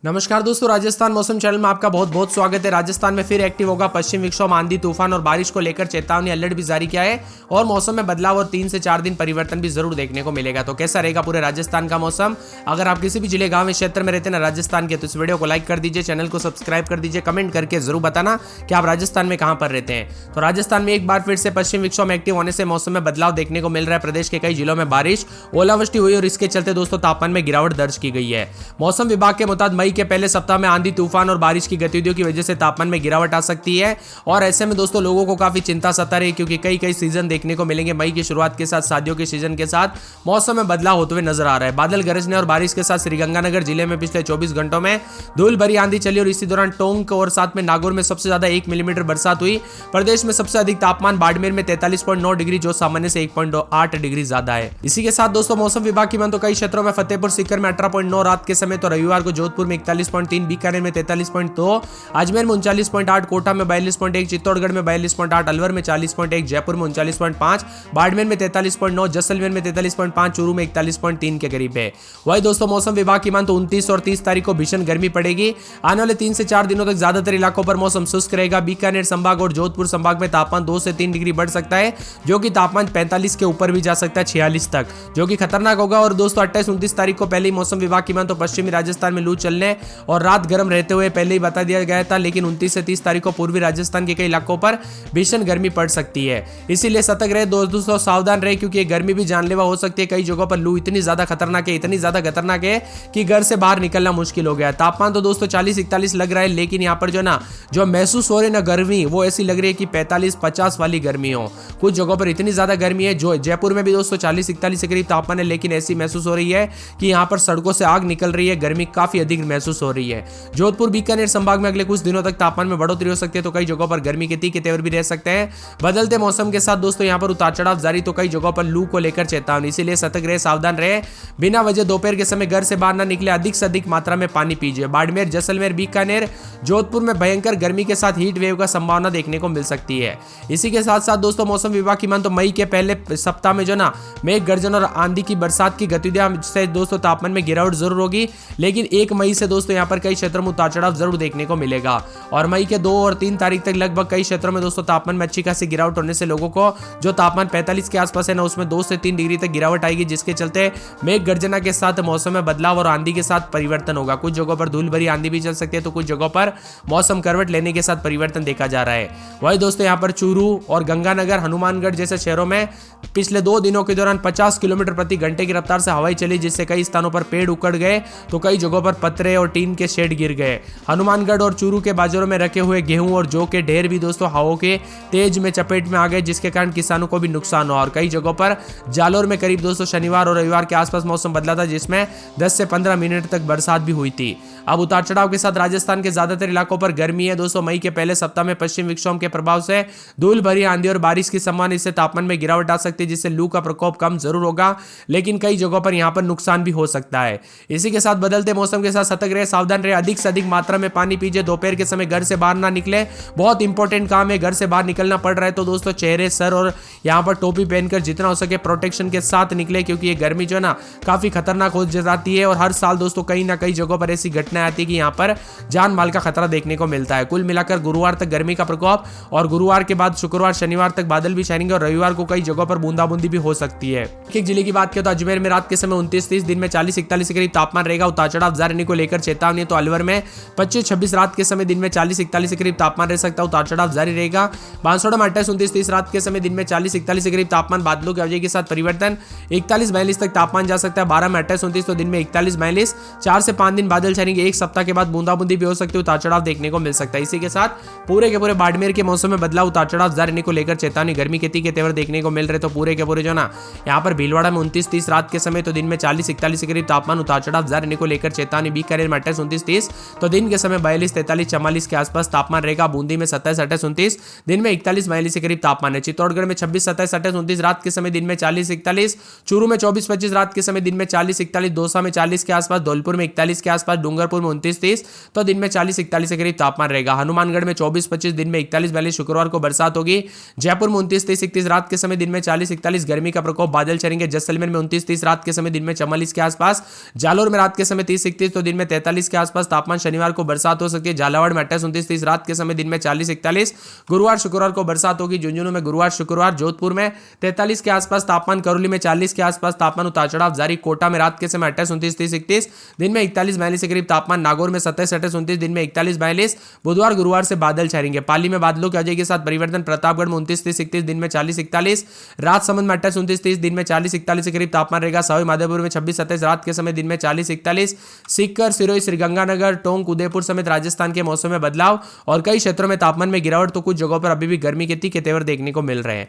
नमस्कार दोस्तों, राजस्थान मौसम चैनल में आपका बहुत बहुत स्वागत है। राजस्थान में फिर एक्टिव होगा पश्चिम विक्षोभ, आंधी तूफान और बारिश को लेकर चेतावनी अलर्ट भी जारी किया है और मौसम में बदलाव और 3 से 4 दिन परिवर्तन भी जरूर देखने को मिलेगा। तो कैसा रहेगा पूरे राजस्थान का मौसम? अगर आप किसी भी जिले, गांव, क्षेत्र में रहते हैं ना राजस्थान के, तो इस वीडियो को लाइक कर दीजिए, चैनल को सब्सक्राइब कर दीजिए, कमेंट करके जरूर बताना कि आप राजस्थान में कहां पर रहते हैं। तो राजस्थान में एक बार फिर से पश्चिम विक्षोभ में एक्टिव होने से मौसम में बदलाव देखने को मिल रहा है। प्रदेश के कई जिलों में बारिश, ओलावृष्टि हुई और इसके चलते दोस्तों तापमान में गिरावट दर्ज की गई है। मौसम विभाग के मुताबिक मई के पहले सप्ताह में आंधी तूफान और बारिश की गतिविधियों की वजह से तापमान में गिरावट आ सकती है और ऐसे में दोस्तों लोगों को काफी चिंता सता रही, क्योंकि कई सीजन देखने को मिलेंगे। मई की शुरुआत के साथ शादियों के सीजन के साथ मौसम में बदलाव होते हुए नजर आ रहा है। बादल गरजने और बारिश के साथ श्रीगंगानगर जिले में पिछले 24 घंटों में धूल भरी आंधी चली और इसी दौरान टोंक और साथ में नागौर में सबसे ज्यादा 1 मिलीमीटर बरसात हुई। प्रदेश में सबसे अधिक तापमान बाड़मेर में 43.9 डिग्री, जो सामान्य से 1.8 डिग्री ज्यादा है। इसी के साथ दोस्तों मौसम विभाग की माने तो कई क्षेत्रों में फतेहपुर सीकर में 18.9 रात के समय, तो रविवार को जोधपुर में 41.3, बीकानेर में 43.2, अजमेर में 39.8, कोटा में 42.1, चित्तौड़गढ़ में 42.8, अलवर में 40.1, जयपुर में 39.5, बाड़मेर में 43.9, जैसलमेर में 43.5, चूरू में 41.3 के करीब है। वही दोस्तों मौसम विभाग की मान तो 29 और 30 तारीख को भीषण गर्मी पड़ेगी। आने वाले 3 से 4 दिनों तक ज्यादातर इलाकों पर मौसम शुष्क रहेगा। बीकानेर संभाग और जोधपुर संभाग में तापमान 2 से 3 डिग्री बढ़ सकता है, जो कि तापमान 45 के ऊपर भी जा सकता है, 46 तक, जो कि खतरनाक होगा। और दोस्तों 28-29 तारीख को पहले ही मौसम विभाग की मान तो पश्चिमी राजस्थान में लू चलने और रात गर्म रहते हुए पहले ही बता दिया गया था, लेकिन 29 से 30 तारीख को पूर्वी राजस्थान के कई इलाकों पर भीषण गर्मी पड़ सकती है। इसीलिए सतर्क रहे दोस्तों, सावधान रहे, क्योंकि ये गर्मी भी जानलेवा हो सकती है। कई जगहों पर लू इतनी ज्यादा खतरनाक है कि घर से बाहर निकलना मुश्किल हो गया। तापमान तो दोस्तों 40-41 लग रहा है, लेकिन यहाँ पर जो महसूस हो रही है ना गर्मी, वो ऐसी लग रही है कि 45-50 वाली गर्मी हो। कुछ जगहों पर इतनी ज्यादा गर्मी है, जो जयपुर में भी दोस्तों 40-41 के करीब तापमान है, लेकिन ऐसी महसूस हो रही है कि यहाँ पर सड़कों से आग निकल रही है। गर्मी काफी अधिक महसूस हो रही है। जोधपुर, बीकानेर संभाग में अगले कुछ दिनों तक तापमान में बढ़ोतरी हो सकती है, तो कई जगहों पर गर्मी के तीखे तेवर भी रह सकते हैं। बदलते मौसम के साथ दोस्तों यहाँ पर उतार चढ़ाव जारी, तो कई जगहों पर लू को लेकर चेतावनी। इसीलिए सतर्क रहे, सावधान रहे, बिना वजह दोपहर के समय घर से बाहर ना निकले, अधिक से अधिक मात्रा में पानी पीजिए। बाड़मेर, जैसलमेर, बीकानेर, जोधपुर में भयंकर गर्मी के साथ हीट वेव का संभावना देखने को मिल सकती है। इसी के साथ साथ दोस्तों मौसम विभाग की मान तो मई के पहले सप्ताह में मेघ गर्जन और आंधी की बरसात की गतिविधियां से दोस्तों तापमान में गिरावट जरूर होगी, लेकिन 1 मई से दोस्तों यहाँ पर कई क्षेत्रों में उतार चढ़ाव जरूर देखने को मिलेगा। और मई के 2 और 3 तारीख तक लगभग कई क्षेत्रों में दोस्तों तापमान में अच्छी खासी गिरावट होने से लोगों को जो तापमान 45 के आसपास है ना, उसमें 2 से 3 डिग्री तक गिरावट आएगी, जिसके चलते मेघ गर्जना के साथ मौसम में बदलाव और आंधी के साथ परिवर्तन होगा। कुछ जगहों पर धूल भरी आंधी भी चल सकती है, तो कुछ जगहों पर मौसम करवट लेने के साथ परिवर्तन देखा जा रहा है। वही दोस्तों यहाँ पर चूरू और गंगानगर, हनुमानगढ़ जैसे शहरों में पिछले 2 दिनों के दौरान 50 किलोमीटर प्रति घंटे की रफ्तार से हवाएं चली, जिससे कई स्थानों पर पेड़ उखड़ गए, तो कई जगहों पर पत्रे और टीन के शेड गिर गए। हनुमानगढ़ और चूरू के बाजारों में रखे हुए गेहूं और जौ के ढेर भी दोस्तों हवाओं के तेज में चपेट में आ गए, जिसके कारण किसानों को भी नुकसान हुआ। और कई जगहों पर जालोर में करीब दोस्तों शनिवार और रविवार के आसपास मौसम बदला था, जिसमें 10 से 15 मिनट तक बरसात भी हुई थी। अब उतार चढ़ाव के साथ राजस्थान के ज्यादातर इलाकों पर गर्मी है दोस्तों। मई के पहले सप्ताह में पश्चिम विक्षोभ के प्रभाव से धूल भरी आंधी और बारिश की संभावना, इससे तापमान में गिरावट आ सकती है, जिससे लू का प्रकोप कम जरूर होगा, लेकिन कई जगहों पर यहाँ पर नुकसान भी हो सकता है। इसी के साथ बदलते मौसम के साथ सतर्क रहे, सावधान रहे, अधिक से अधिक मात्रा में पानी पीजिए। दोपहर के समय घर से बाहर ना निकले, बहुत इंपॉर्टेंट काम है। घर से बाहर निकलना पड़ रहा है तो दोस्तों चेहरे, सर और यहाँ पर टोपी पहनकर जितना हो सके प्रोटेक्शन के साथ निकले, क्योंकि ये गर्मी काफी खतरनाक हो जाती है। और हर साल दोस्तों कहीं ना कई जगहों पर ऐसी घटनाएं आती है कि यहाँ पर जान माल का खतरा देखने को मिलता है। कुल मिलाकर गुरुवार तक गर्मी का प्रकोप, और गुरुवार के बाद शुक्रवार, शनिवार तक बादल भी छाएंगे और रविवार को कई जगहों पर बूंदाबूंदी भी हो सकती है। एक जिले की बात करें तो अजमेर में रात के समय 29-30, दिन में 40-41 के करीब तापमान रहेगा। उतार चढ़ाव जारी रहने को लेकर चेतावनी। तो अलवर में 25-26 रात के समय, दिन में 40-41 के करीब तापमान रह सकता है, उतार चढ़ाव जारी रहेगा। बांसवाड़ा में 28-29-30 रात के समय, दिन में 40-41 के करीब तापमान, बादलों की वजह के साथ परिवर्तन, 41-42 तक तापमान जा सकता है। 12 में 28-29, तो दिन में 41-42, 4 से 5 दिन बादल छाएंगे, एक सप्ताह के बाद बूंदाबूंदी भी हो सकती है, उतार चढ़ाव देखने को मिल सकता है। इसी के साथ पूरे के पूरे बाड़मेर के मौसम में बदलाव, उतार चढ़ाव जारी रहने को लेकर चेतावनी। गर्मी के तीखे तेवर देखने को मिल रहे, तो पूरे के पूरे यहाँ पर भीलवाड़ा में 29-30 रात के समय, तो दिन में 40-41 के करीब तापमान, उतार चढ़ाव जारी रहने को लेकर चेतावनी। बीकानेर में 28-29-30, तो दिन के समय 42-43-44 के आसपास तापमान रहेगा। बूंदी में 27-28-29, दिन में 41-42 के करीब तापमान है। चित्तौड़गढ़ में 26-27-28-29 रात के समय, दिन में 40-41, चूरू में 24-25 रात के समय, दिन में 40-41, दौसा में 40 के आसपास, धौलपुर में 41 के आसपास, डूंगरपुर में 29-30, तो दिन में 40-41 के करीब तापमान रहेगा। हनुमानगढ़ में 24-25, दिन में 41-42, शुक्रवार को बरसात होगी। जयपुर में 29-30-31 रात के समय, दिन में 40-41, गर्मी का प्रकोप, बादल चलेंगे। जैसलमेर में 29-30 रात के समय, दिन में 44 के आसपास, जालोर में रात के समय 30-31, तो दिन में 43 के आसपास तापमान। शनिवार को बरसात हो सकती है झालावाड़ में 28-29, रात के समय दिन में 40-41। गुरुवार शुक्रवार को बरसात होगी झुंझुनू में गुरुवार शुक्रवार। जोधपुर में 43 के आसपास तापमान। करौली में 40 के आसपास तापमान। उतार चढ़ाव जारी। कोटा में रात के समय 28-29-30-31, दिन में 41-42 के करीब तापमान। नागौर में 27-28-29, दिन में 41-42। बुधवार गुरुवार से बादल छाएंगे। पाली में बादलों की अजय के साथ परिवर्तन। प्रतापगढ़ में 29-30-31, दिन में 40-41। राजसमंद में 28-29-30, दिन में 40-41 के करीब तापमान रहेगा। सवाई माधोपुर में 26-27, रात के समय दिन में 40-41। सीकर, सिरोही, श्रीगंगानगर, टोंक, उदयपुर समेत राजस्थान के मौसम में बदलाव और कई क्षेत्रों में तापमान में गिरावट, तो कुछ जगहों पर अभी भी गर्मी के तीखे तेवर देखने को मिल रहे हैं।